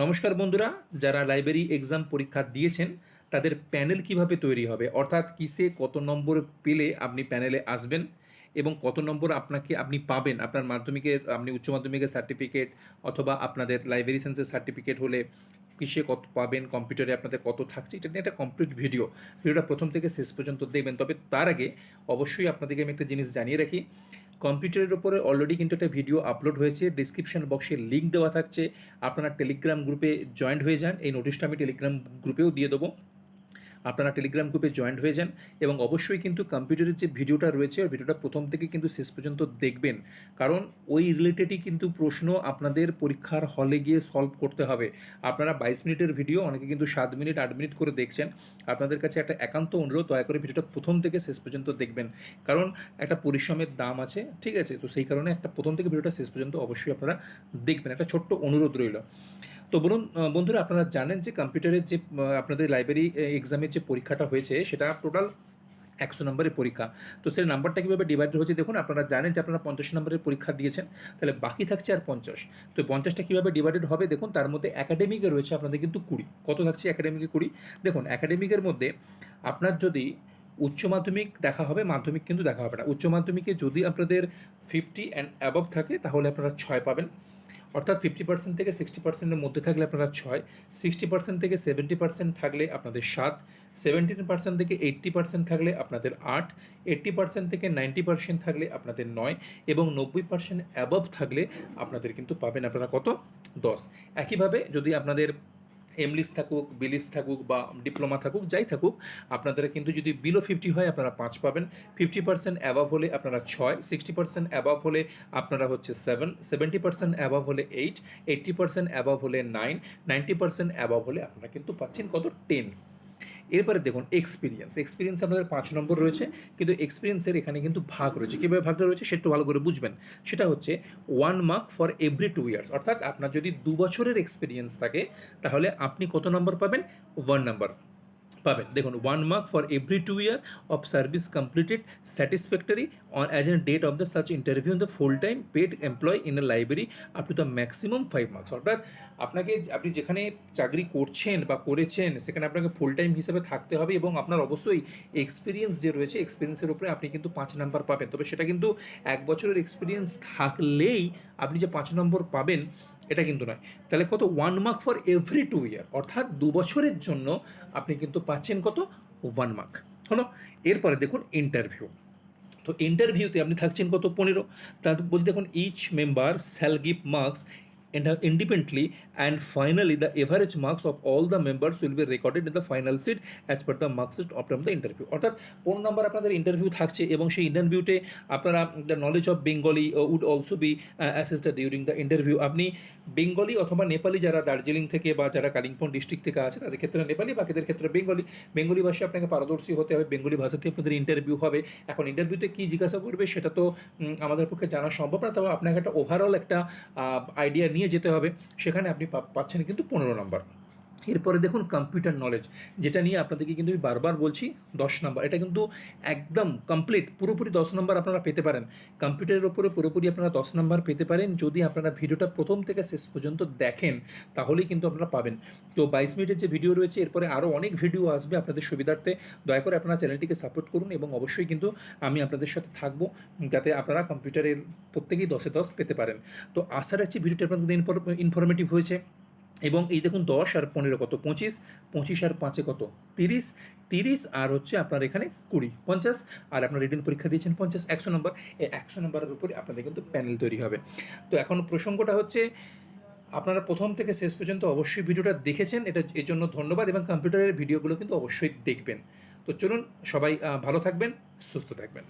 নমস্কার বন্ধুরা, যারা লাইব্রেরি এক্সাম পরীক্ষা দিয়েছেন তাদের প্যানেল কিভাবে তৈরি হবে, অর্থাৎ কিসে কত নম্বর পেলে আপনি প্যানেলে আসবেন এবং কত নম্বর আপনি পাবেন আপনার মাধ্যমিকের, আপনি উচ্চ মাধ্যমিকের সার্টিফিকেট অথবা আপনাদের লাইব্রেরি সায়েন্সের সার্টিফিকেট হলে কিসে কত পাবেন, কম্পিউটারে আপনাদের কত থাকছে, এটা নিয়ে একটা কমপ্লিট ভিডিওটা প্রথম থেকে শেষ পর্যন্ত দেখবেন। তবে তার আগে অবশ্যই আপনাদেরকে আমি একটা জিনিস জানিয়ে রাখি, কম্পিউটারের ওপরে অলরেডি কিন্তু একটা ভিডিও আপলোড হয়েছে, ডিসক্রিপশন বক্সে লিঙ্ক দেওয়া থাকছে, আপনারা টেলিগ্রাম গ্রুপে জয়েন্ট হয়ে যান। এই নোটিশটা আমি টেলিগ্রাম গ্রুপেও দিয়ে দেবো, আপনারা টেলিগ্রাম গ্রুপে জয়েন্ট হয়ে যান এবং অবশ্যই কিন্তু কম্পিউটারের যে ভিডিওটা রয়েছে ওই ভিডিওটা প্রথম থেকে কিন্তু শেষ পর্যন্ত দেখবেন, কারণ ওই রিলেটেডই কিন্তু প্রশ্ন আপনাদের পরীক্ষার হলে গিয়ে সলভ করতে হবে। আপনারা 22 মিনিটের ভিডিও, অনেকে কিন্তু 7 মিনিট 8 মিনিট করে দেখছেন। আপনাদের কাছে একটা একান্ত অনুরোধ, দয়া করে ভিডিওটা প্রথম থেকে শেষ পর্যন্ত দেখবেন, কারণ একটা পরিশ্রমের দাম আছে, ঠিক আছে? তো সেই কারণে একটা প্রথম থেকে ভিডিওটা শেষ পর্যন্ত অবশ্যই আপনারা দেখবেন, একটা ছোট্ট অনুরোধ রইল। তো বলুন বন্ধুরা, আপনারা জানেন যে কম্পিউটারের যে আপনাদের লাইব্রেরি এক্সামের যে পরীক্ষাটা হয়েছে সেটা টোটাল 100 নম্বরের পরীক্ষা। তো সেই নাম্বারটা কীভাবে ডিভাইডেড হয়েছে দেখুন, আপনারা জানেন যে আপনারা 50 নম্বরের পরীক্ষা দিয়েছেন, তাহলে বাকি থাকছে আর 50। তো 50টা কীভাবে ডিভাইডেড হবে দেখুন, তার মধ্যে একাডেমিকে রয়েছে আপনাদের কিন্তু 20। কত থাকছে একাডেমিকে? 20। দেখুন একাডেমিকের মধ্যে আপনার যদি উচ্চ মাধ্যমিক দেখা হবে, মাধ্যমিক কিন্তু দেখা হবে না। উচ্চ মাধ্যমিকে যদি আপনাদের 50 অ্যান্ড অ্যাবভ থাকে তাহলে আপনারা 6 পাবেন, অর্থাৎ 50% থেকে 60%-এর মধ্যে থাকলে আপনারা 6, 60% থেকে 70% থাকলে আপনাদের 7, 17% থেকে 80% থাকলে আপনাদের 8, 80% থেকে 90% থাকলে আপনাদের 9 এবং 90% অ্যাবভ থাকলে আপনাদের কিন্তু পাবেন আপনারা কত? 10। একইভাবে যদি আপনাদের এমলিস থাকুক, বিলিস থাকুক বা ডিপ্লোমা থাকুক, যাই থাকুক, আপনাদের কিন্তু যদি বিলো 50 হয় আপনারা 5 পাবেন, 50% অ্যাবাভ হলে আপনারা 6, 60% অ্যাবাভ হলে আপনারা হচ্ছে 7, 70% অ্যাবাভ হলে 8, 80% অ্যাবাভ হলে 9, 90% অ্যাবাভ হলে আপনারা কিন্তু পাচ্ছেন কত? 10। এরপরে দেখুন এক্সপিরিয়েন্স আপনাদের 5 নম্বর রয়েছে, কিন্তু এক্সপিরিয়েন্সের এখানে কিন্তু ভাগ রয়েছে। কীভাবে ভাগটা রয়েছে সেটা একটু ভালো করে বুঝবেন। সেটা হচ্ছে 1 মার্ক ফর এভরি 2 ইয়ার্স, অর্থাৎ আপনার যদি 2 বছরের এক্সপিরিয়েন্স থাকে তাহলে আপনি কত নম্বর পাবেন? 1 নাম্বার পাবেন। দেখুন 1 mark for every 2 year of service completed satisfactory on as on date of the such interview in the full time paid employ in a library up to the maximum 5 marks. অর্থাৎ আপনি যেখানে চাকরি করছেন বা করেছেন সেখানে আপনাকে ফুল টাইম হিসেবে থাকতে হবে এবং আপনার অবশ্যই এক্সপিরিয়েন্স যে রয়েছে এক্সপিরিয়েন্সের উপরে আপনি কিন্তু 5 নাম্বার পাবেন। তবে সেটা কিন্তু 1 বছরের এক্সপিরিয়েন্স থাকলেই আপনি যে 5 নম্বর পাবেন এটা কিন্তু নয়। তাহলে কত? 1 মার্ক ফর এভরি 2 ইয়ার, অর্থাৎ 2 বছরের জন্য আপনি কিন্তু পাচ্ছেন কত? 1 মার্ক। হলো। এরপরে দেখুন ইন্টারভিউ। তো ইন্টারভিউতে আপনি থাকছেন কত? 15। তার বলতে দেখুন each member shall give marks independently and finally the average marks of all the members will be recorded in the final sheet as per the marks sheet of the interview। অর্থাৎ 15 নম্বর আপনাদের ইন্টারভিউ থাকছে এবং সেই ইন্টারভিউতে আপনারা the knowledge of Bengali would also be assessed during the interview. আপনি বেঙ্গলি অথবা নেপালি, যারা দার্জিলিং থেকে বা যারা কালিম্পং ডিস্ট্রিক্ট থেকে আছে তাদের ক্ষেত্রে নেপালি, বাকিদের ক্ষেত্রে বেঙ্গলি ভাষায় আপনাকে পারদর্শী হতে হবে, বেঙ্গলি ভাষাতে আপনাদের ইন্টারভিউ হবে। এখন ইন্টারভিউতে কী জিজ্ঞাসা করবে সেটা তো আমাদের পক্ষে জানা সম্ভব না, তবে আপনাকে একটা ওভারঅল একটা আইডিয়া নিয়ে যেতে হবে। সেখানে আপনি পাচ্ছেন কিন্তু 15 নম্বর। এরপরে দেখুন কম্পিউটার নলেজ, যেটা নিয়ে আপনাদেরকে কিন্তু আমি বারবার বলছি 10 নম্বর। এটা কিন্তু একদম কমপ্লিট পুরোপুরি 10 নম্বর আপনারা পেতে পারেন। কম্পিউটারের ওপরে পুরোপুরি আপনারা 10 নম্বর পেতে পারেন যদি আপনারা ভিডিওটা প্রথম থেকে শেষ পর্যন্ত দেখেন, তাহলেই কিন্তু আপনারা পাবেন। তো 22 মিনিটের যে ভিডিও রয়েছে এরপরে আরও অনেক ভিডিও আসবে আপনাদের সুবিধার্থে। দয়া করে আপনারা চ্যানেলটিকে সাপোর্ট করুন এবং অবশ্যই কিন্তু আমি আপনাদের সাথে থাকবো যাতে আপনারা কম্পিউটারের প্রত্যেকেই 10-এ 10 পেতে পারেন। তো আশা রাখছি ভিডিওটি আপনাদের ইনফরমেটিভ হয়েছে। এবং এই দেখুন 10 আর 15 কত? 25, 25 আর 5 কত? 30, 30 আর হচ্ছে আপনার এখানে 20, 50, আর আপনার রিটেন পরীক্ষা দিয়েছেন 50, 100 নম্বর। এই 100 নম্বরের উপরে আপনাদের কিন্তু প্যানেল তৈরি হবে। তো এখন প্রসঙ্গটা হচ্ছে আপনারা প্রথম থেকে শেষ পর্যন্ত অবশ্যই ভিডিওটা দেখেছেন, এটা এর জন্য ধন্যবাদ, এবং কম্পিউটারের ভিডিওগুলো কিন্তু অবশ্যই দেখবেন। তো চলুন সবাই ভালো থাকবেন, সুস্থ থাকবেন।